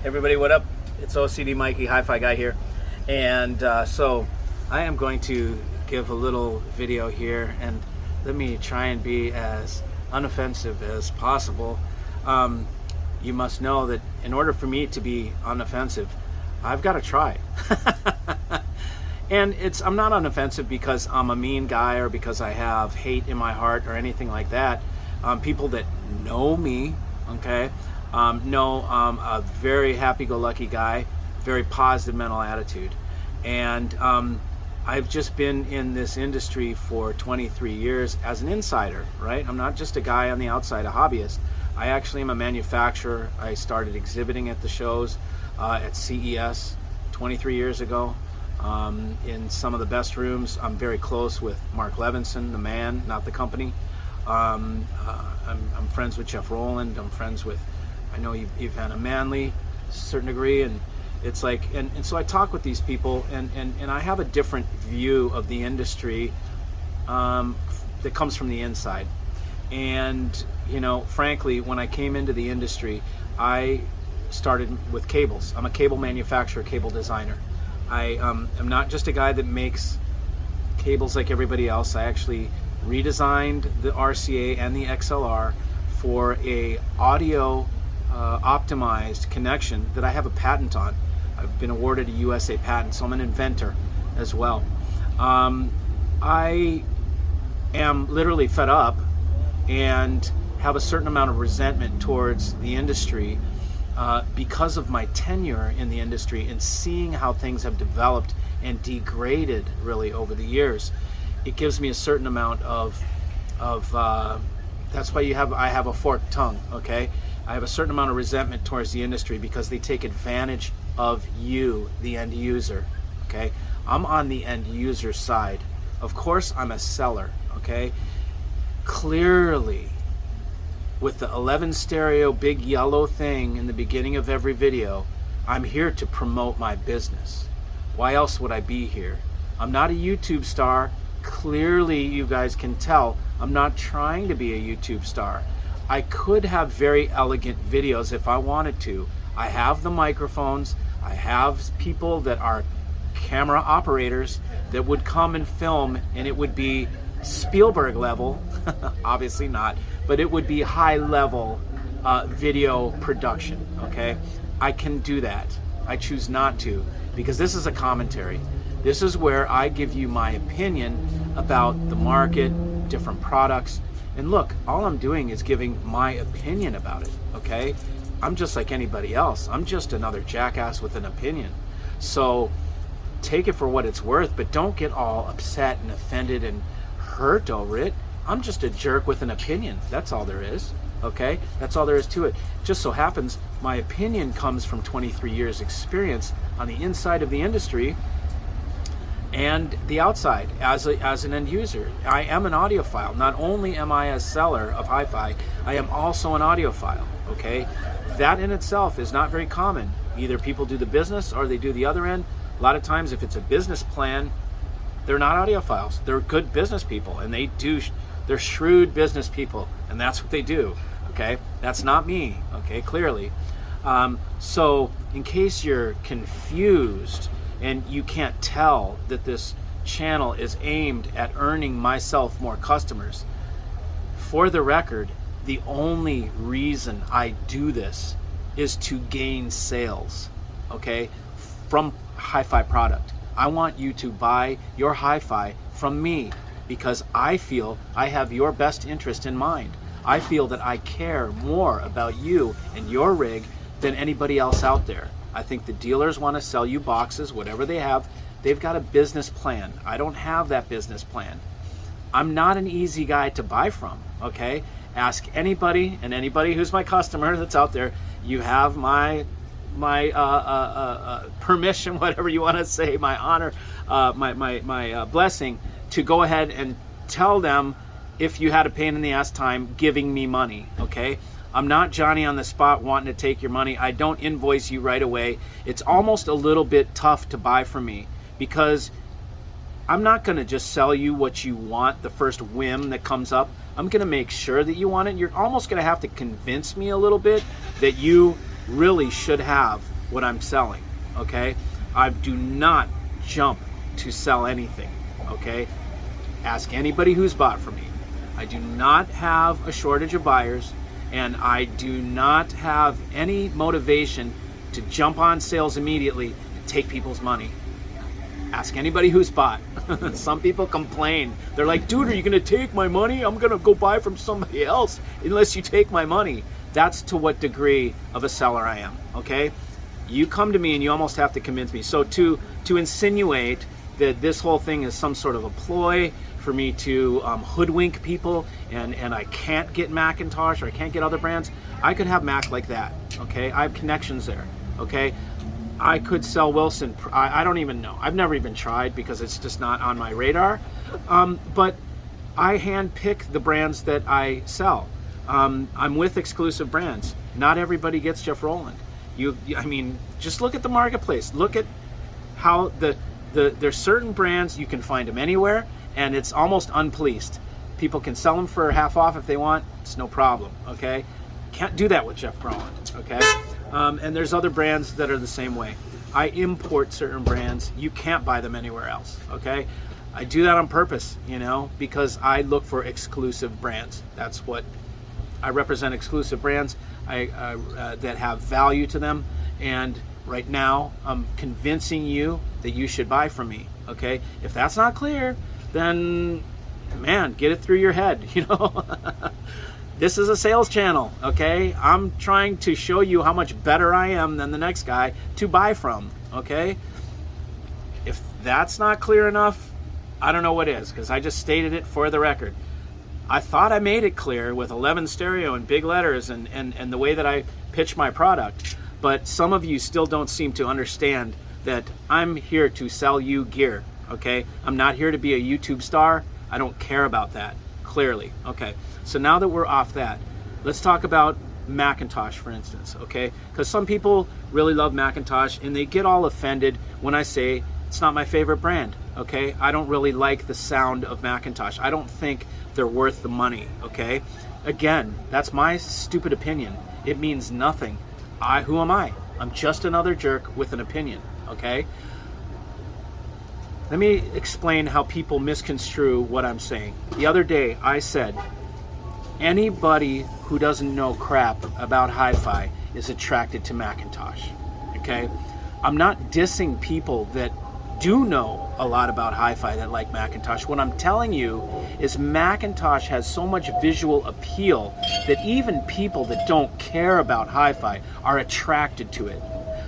Everybody, what up? It's OCD Mikey, HiFi guy here. And so I am going to give a little video here, and let me try and be as unoffensive as possible. You must know that in order for me to be unoffensive, I've got to try. And I'm not unoffensive because I'm a mean guy or because I have hate in my heart or anything like that. People that know me, okay, know I'm a very happy-go-lucky guy, very positive mental attitude. And I've just been in this industry for 23 years as an insider, right? I'm not just a guy on the outside, a hobbyist. I actually am a manufacturer. I started exhibiting at the shows at CES 23 years ago. In some of the best rooms. I'm very close with Mark Levinson, the man, not the company. I'm friends with Jeff Rowland. I'm friends with, I know Ivana Manley, to a certain degree, and it's like, and so I talk with these people, and I have a different view of the industry that comes from the inside. And you know, frankly, when I came into the industry, I started with cables. I'm a cable manufacturer, cable designer. I am not just a guy that makes cables like everybody else. I actually redesigned the RCA and the XLR for a audio optimized connection that I have a patent on. I've been awarded a USA patent, so I'm an inventor as well. I am literally fed up and have a certain amount of resentment towards the industry because of my tenure in the industry and seeing how things have developed and degraded really over the years. It gives me a certain amount of that's why I have a forked tongue, okay? I have a certain amount of resentment towards the industry because they take advantage of you, the end user, okay? I'm on the end user side. Of course, I'm a seller, okay? Clearly, with the 11 stereo big yellow thing in the beginning of every video, I'm here to promote my business. Why else would I be here? I'm not a YouTube star. Clearly, you guys can tell I'm not trying to be a YouTube star. I could have very elegant videos if I wanted to. I have the microphones. I have people that are camera operators that would come and film, and it would be Spielberg level, obviously not, but it would be high level video production, okay? I can do that. I choose not to because this is a commentary. This is where I give you my opinion about the market, different products, and look, all I'm doing is giving my opinion about it, okay? I'm just like anybody else. I'm just another jackass with an opinion. So take it for what it's worth, but don't get all upset and offended and hurt over it. I'm just a jerk with an opinion. That's all there is, okay? That's all there is to it. Just so happens my opinion comes from 23 years experience on the inside of the industry and the outside as an end user. I am an audiophile. Not only am I a seller of HiFi, I am also an audiophile, okay? That in itself is not very common. Either people do the business or they do the other end. A lot of times if it's a business plan, they're not audiophiles. They're good business people, and they're shrewd business people, and that's what they do, okay? That's not me, okay, clearly. So in case you're confused and you can't tell that this channel is aimed at earning myself more customers, for the record, the only reason I do this is to gain sales, okay, from HiFi product. I want you to buy your HiFi from me because I feel I have your best interest in mind. I feel that I care more about you and your rig than anybody else out there. I think the dealers want to sell you boxes, whatever they have. They've got a business plan. I don't have that business plan. I'm not an easy guy to buy from, okay? Ask anybody, and anybody who's my customer that's out there, you have my permission, whatever you want to say, my honor, my blessing to go ahead and tell them if you had a pain in the ass time giving me money, okay? I'm not Johnny on the spot wanting to take your money. I don't invoice you right away. It's almost a little bit tough to buy from me because I'm not going to just sell you what you want the first whim that comes up. I'm going to make sure that you want it. You're almost going to have to convince me a little bit that you really should have what I'm selling, okay? I do not jump to sell anything, okay? Ask anybody who's bought from me. I do not have a shortage of buyers, and I do not have any motivation to jump on sales immediately and take people's money. Ask anybody who's bought. Some people complain. They're like, dude, are you gonna take my money? I'm gonna go buy from somebody else unless you take my money. That's to what degree of a seller I am, okay? You come to me and you almost have to convince me. So to insinuate that this whole thing is some sort of a ploy for me to hoodwink people and I can't get McIntosh or I can't get other brands, I could have Mac like that, okay? I have connections there, okay? I could sell Wilson. I don't even know. I've never even tried because it's just not on my radar. But I handpick the brands that I sell. I'm with exclusive brands. Not everybody gets Jeff Rowland. I mean, just look at the marketplace. Look at how there's certain brands, you can find them anywhere, and it's almost unpoliced. People can sell them for half off if they want. It's no problem, okay? Can't do that with Jeff Rowland, okay? And there's other brands that are the same way. I import certain brands. You can't buy them anywhere else, okay? I do that on purpose, you know, because I look for exclusive brands. That's what I represent, exclusive brands that have value to them. And right now, I'm convincing you that you should buy from me, okay? If that's not clear, then, man, get it through your head, you know? This is a sales channel, okay? I'm trying to show you how much better I am than the next guy to buy from, okay? If that's not clear enough, I don't know what is, because I just stated it for the record. I thought I made it clear with 11 stereo and big letters and the way that I pitch my product, but some of you still don't seem to understand that I'm here to sell you gear, okay? I'm not here to be a YouTube star. I don't care about that, clearly, okay? So now that we're off that, let's talk about McIntosh, for instance, okay? Because some people really love McIntosh and they get all offended when I say it's not my favorite brand, okay? I don't really like the sound of McIntosh. I don't think they're worth the money, okay? Again, that's my stupid opinion. It means nothing. Who am I? I'm just another jerk with an opinion, okay? Let me explain how people misconstrue what I'm saying. The other day I said, anybody who doesn't know crap about HiFi is attracted to McIntosh, okay? I'm not dissing people that do know a lot about HiFi that like McIntosh. What I'm telling you is McIntosh has so much visual appeal that even people that don't care about HiFi are attracted to it.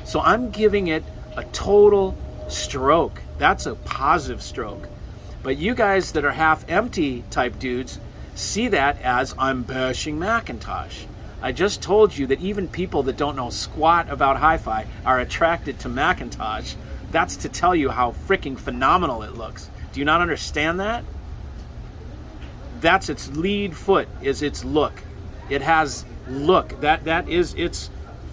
So I'm giving it a total stroke. That's a positive stroke. But you guys that are half empty type dudes see that as I'm bashing McIntosh. I just told you that even people that don't know squat about HiFi are attracted to McIntosh. That's to tell you how freaking phenomenal it looks. Do you not understand that? That's its lead foot, is its look. It has look. That is its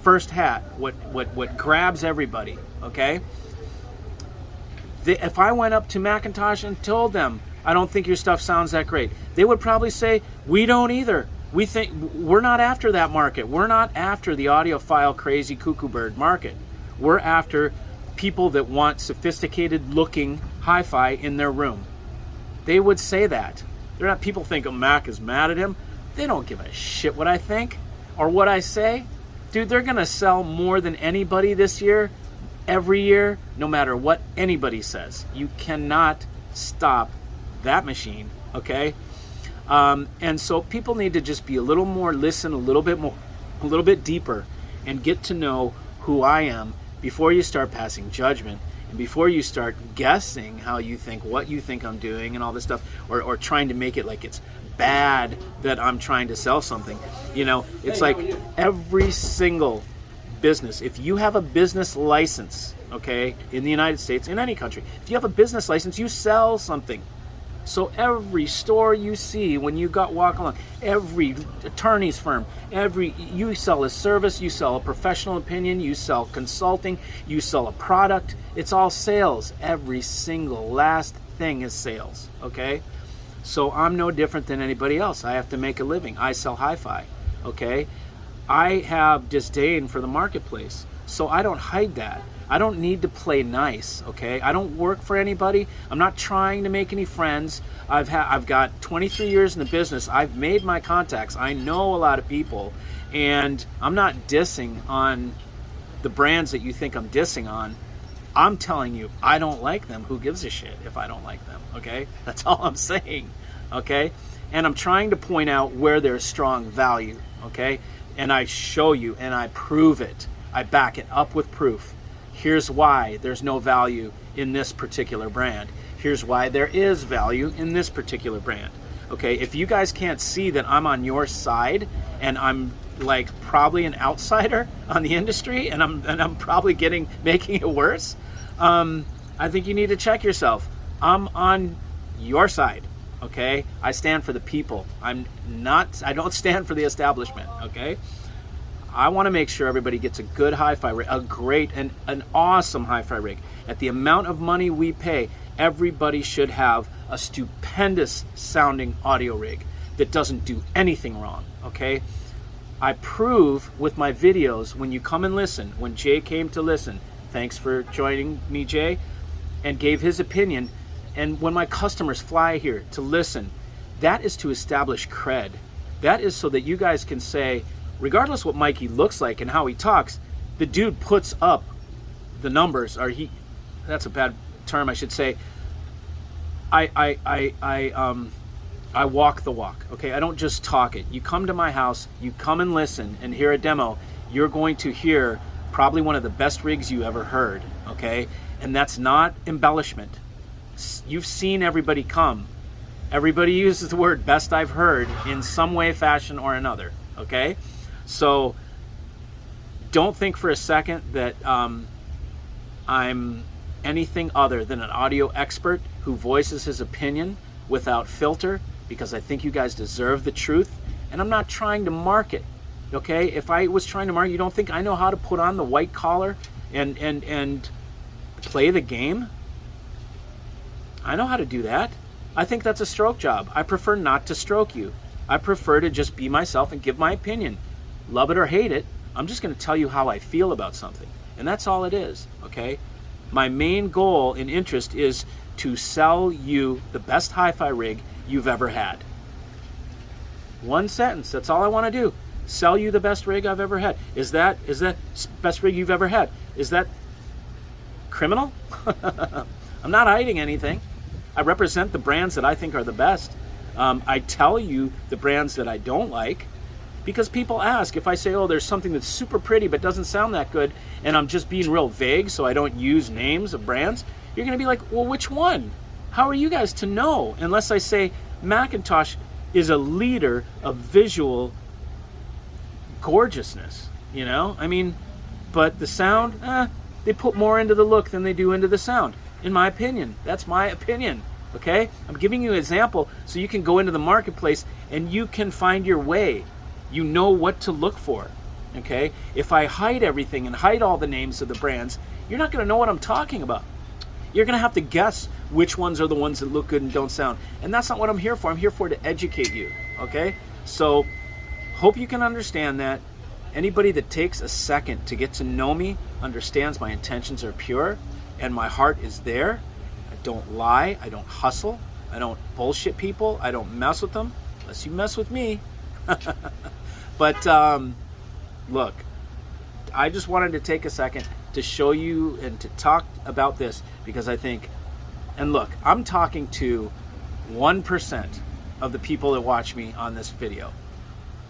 first hat, what grabs everybody, okay? If I went up to McIntosh and told them, I don't think your stuff sounds that great, they would probably say, we don't either. We think we're not after that market. We're not after the audiophile crazy cuckoo bird market. We're after people that want sophisticated looking hi-fi in their room. They would say that. They're not, people think Mac is mad at him. They don't give a shit what I think or what I say. Dude, they're gonna sell more than anybody this year, every year, no matter what anybody says. You cannot stop that machine, okay? And so people need to just be a little more, listen a little bit more, a little bit deeper, and get to know who I am before you start passing judgment and before you start guessing how you think, what you think I'm doing and all this stuff, or trying to make it like it's bad that I'm trying to sell something. You know, it's like every single business, if you have a business license, okay, in the United States, in any country, if you have a business license, you sell something. So every store you see when you walk along, every attorney's firm, you sell a service, you sell a professional opinion, you sell consulting, you sell a product. It's all sales. Every single last thing is sales, okay? So I'm no different than anybody else. I have to make a living. I sell hi-fi, okay? I have disdain for the marketplace. So I don't hide that. I don't need to play nice, okay? I don't work for anybody. I'm not trying to make any friends. I've got 23 years in the business. I've made my contacts. I know a lot of people, and I'm not dissing on the brands that you think I'm dissing on. I'm telling you, I don't like them. Who gives a shit if I don't like them, okay? That's all I'm saying, okay? And I'm trying to point out where there's strong value, okay? And I show you and I prove it. I back it up with proof. Here's why there's no value in this particular brand. Here's why there is value in this particular brand. Okay, if you guys can't see that I'm on your side and I'm like probably an outsider on the industry and I'm probably making it worse, I think you need to check yourself. I'm on your side. Okay, I stand for the people. I don't stand for the establishment. Okay, I want to make sure everybody gets a good hi-fi rig, a great and an awesome hi-fi rig. At the amount of money we pay, everybody should have a stupendous sounding audio rig that doesn't do anything wrong. Okay, I prove with my videos when you come and listen. When Jay came to listen, thanks for joining me, Jay, and gave his opinion. And when my customers fly here to listen, that is to establish cred. That is so that you guys can say, regardless what Mikey looks like and how he talks, the dude puts up the numbers, or that's a bad term, I should say. I walk the walk, okay? I don't just talk it. You come to my house, you come and listen and hear a demo, you're going to hear probably one of the best rigs you ever heard, okay? And that's not embellishment. You've seen everybody come. Everybody uses the word best I've heard in some way, fashion, or another, okay? So don't think for a second that I'm anything other than an audio expert who voices his opinion without filter, because I think you guys deserve the truth. And I'm not trying to market, okay? If I was trying to market, you don't think I know how to put on the white collar and play the game? I know how to do that. I think that's a stroke job. I prefer not to stroke you. I prefer to just be myself and give my opinion. Love it or hate it, I'm just going to tell you how I feel about something. And that's all it is, okay? My main goal and interest is to sell you the best hi-fi rig you've ever had. One sentence, that's all I want to do. Sell you the best rig I've ever had. Is that best rig you've ever had? Is that criminal? I'm not hiding anything. I represent the brands that I think are the best. I tell you the brands that I don't like, because people ask. If I say, oh, there's something that's super pretty but doesn't sound that good, and I'm just being real vague so I don't use names of brands, you're going to be like, well, which one? How are you guys to know? Unless I say McIntosh is a leader of visual gorgeousness, you know? I mean, but the sound, they put more into the look than they do into the sound. In my opinion. That's my opinion, okay? I'm giving you an example so you can go into the marketplace and you can find your way. You know what to look for, okay? If I hide everything and hide all the names of the brands, you're not going to know what I'm talking about. You're going to have to guess which ones are the ones that look good and don't sound. And that's not what I'm here for. I'm here for to educate you, okay? So, hope you can understand that. Anybody that takes a second to get to know me understands my intentions are pure. And my heart is there. I don't lie. I don't hustle. I don't bullshit people. I don't mess with them, unless you mess with me. But look, I just wanted to take a second to show you and to talk about this, because I think, and look, I'm talking to 1% of the people that watch me on this video.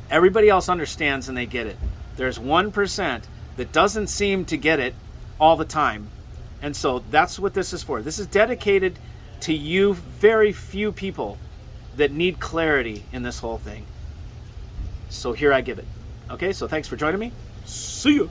Everybody else understands and they get it. There's 1% that doesn't seem to get it all the time. And so that's what this is for. This is dedicated to you, very few people that need clarity in this whole thing. So here I give it. Okay, so thanks for joining me. See you.